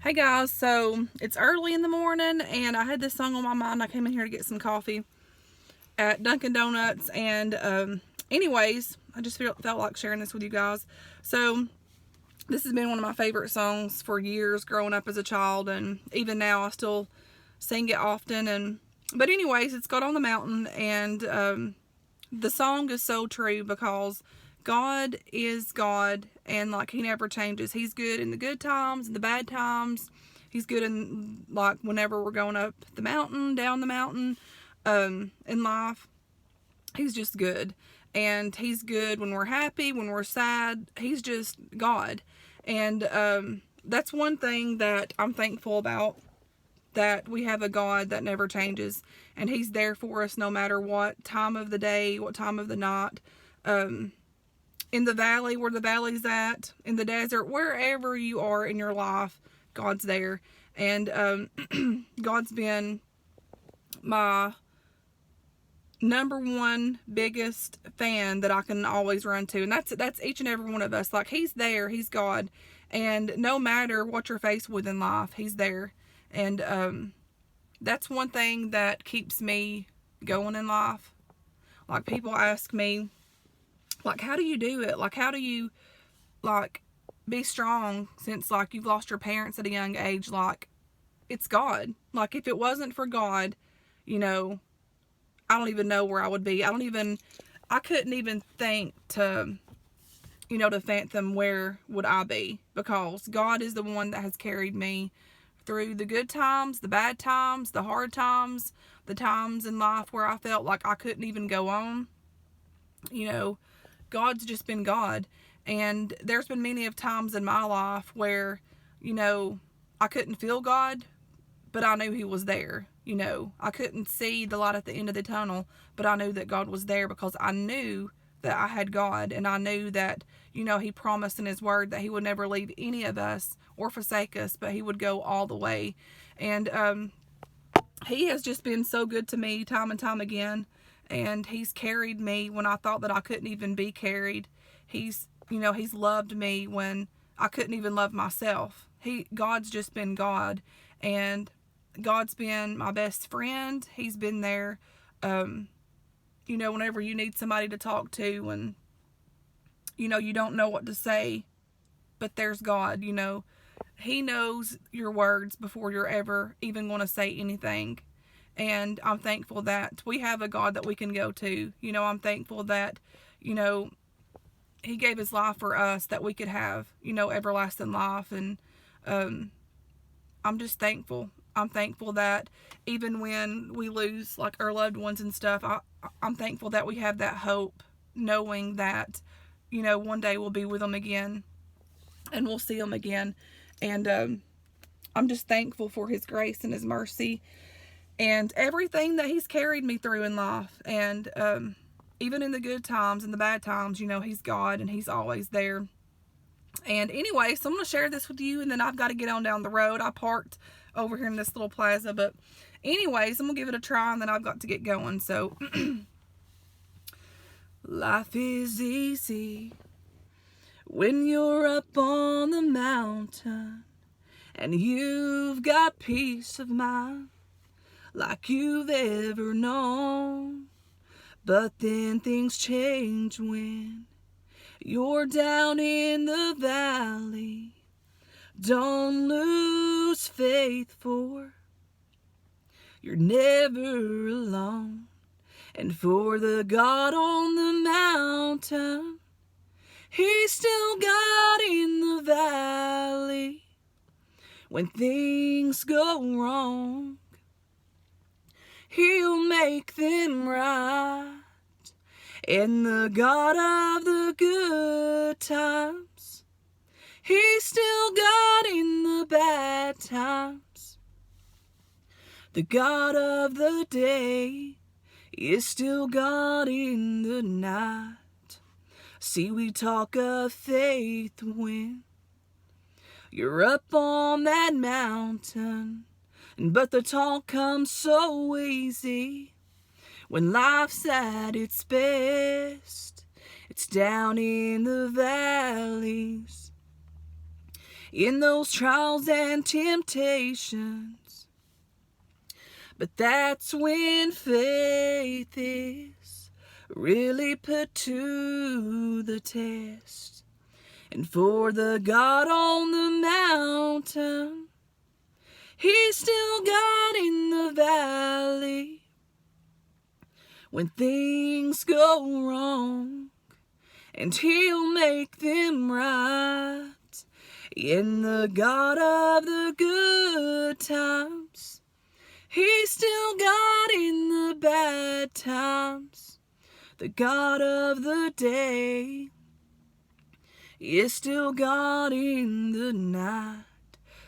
Hey guys, so it's early in the morning and I had this song on my mind. I came in here to get some coffee at Dunkin' Donuts, and anyways, I just felt like sharing this with you guys. So this has been one of my favorite songs for years growing up as a child, and even now I still sing it often. But anyways, it's God on the Mountain, and the song is so true because God is God, and like He never changes. He's good in the good times and the bad times. He's good in like whenever we're going up the mountain, down the mountain, in life. He's just good, and He's good when we're happy, when we're sad. He's just God, and that's one thing that I'm thankful about, that we have a God that never changes, and He's there for us no matter what time of the day, what time of the night. In the valley, where the valley's at, in the desert, wherever you are in your life, God's there. And God's been my number one biggest fan that I can always run to, and that's each and every one of us. Like, He's there, He's God, and no matter what you're faced with in life, He's there. And that's one thing that keeps me going in life. Like, people ask me, like, how do you do it? Like, how do you, like, be strong since, like, you've lost your parents at a young age? Like, it's God. Like, if it wasn't for God, you know, I don't even know where I would be. I couldn't even think to, to fathom where would I be, because God is the one that has carried me through the good times, the bad times, the hard times, the times in life where I felt like I couldn't even go on. You know, God's just been God. And there's been many of times in my life where, I couldn't feel God, but I knew He was there. I couldn't see the light at the end of the tunnel, but I knew that God was there, because I knew that I had God, and I knew that, He promised in His word that He would never leave any of us or forsake us, but He would go all the way. And He has just been so good to me time and time again, and He's carried me when I thought that I couldn't even be carried. He's loved me when I couldn't even love myself. God's just been God, and God's been my best friend. He's been there, whenever you need somebody to talk to, and, you don't know what to say, but there's God. He knows your words before you're ever even going to say anything. And I'm thankful that we have a God that we can go to. I'm thankful that, He gave His life for us, that we could have, everlasting life. And I'm just thankful. I'm thankful that even when we lose, like, our loved ones and stuff, I'm thankful that we have that hope, knowing that, one day we'll be with them again, and we'll see them again. And I'm just thankful for His grace and His mercy and everything that He's carried me through in life. And even in the good times and the bad times, He's God, and He's always there. And anyway, so I'm going to share this with you, and then I've got to get on down the road. I parked over here in this little plaza, but anyways, I'm going to give it a try, and then I've got to get going. So, life is easy when you're up on the mountain, and you've got peace of mind like you've ever known. But then things change when you're down in the valley. Don't lose faith, for you're never alone. And for the God on the mountain, He's still God in the valley. When things go wrong, He'll make them right. And the God of the good times, He's still God in the bad times. The God of the day is still God in the night. See, we talk of faith when you're up on that mountain, but the talk comes so easy when life's at its best. It's down in the valleys. in those trials and temptations. But that's when faith is really put to the test. And for the God on the mountain, He's still God in the valley. When things go wrong, and He'll make them right. In the God of the good times, He's still God in the bad times. The God of the day is still God in the night.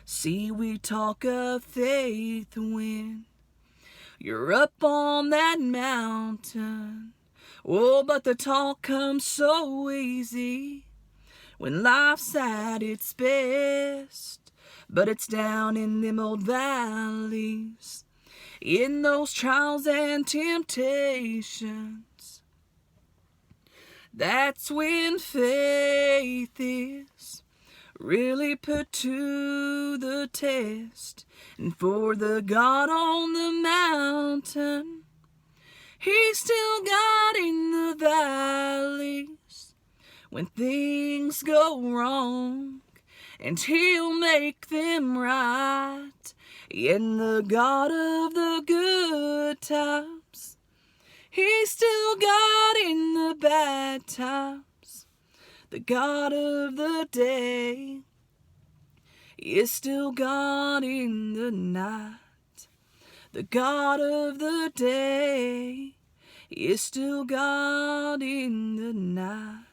See, we talk of faith when you're up on that mountain. Oh, but the talk comes so easy when life's at its best. But it's down in them old valleys, in those trials and temptations, that's when faith is really put to the test. And for the God on the mountain, He's still God in the valleys. When things go wrong, and He'll make them right. In the God of the good times, He's still God in the bad times. The God of the day is still God in the night. The God of the day is still God in the night.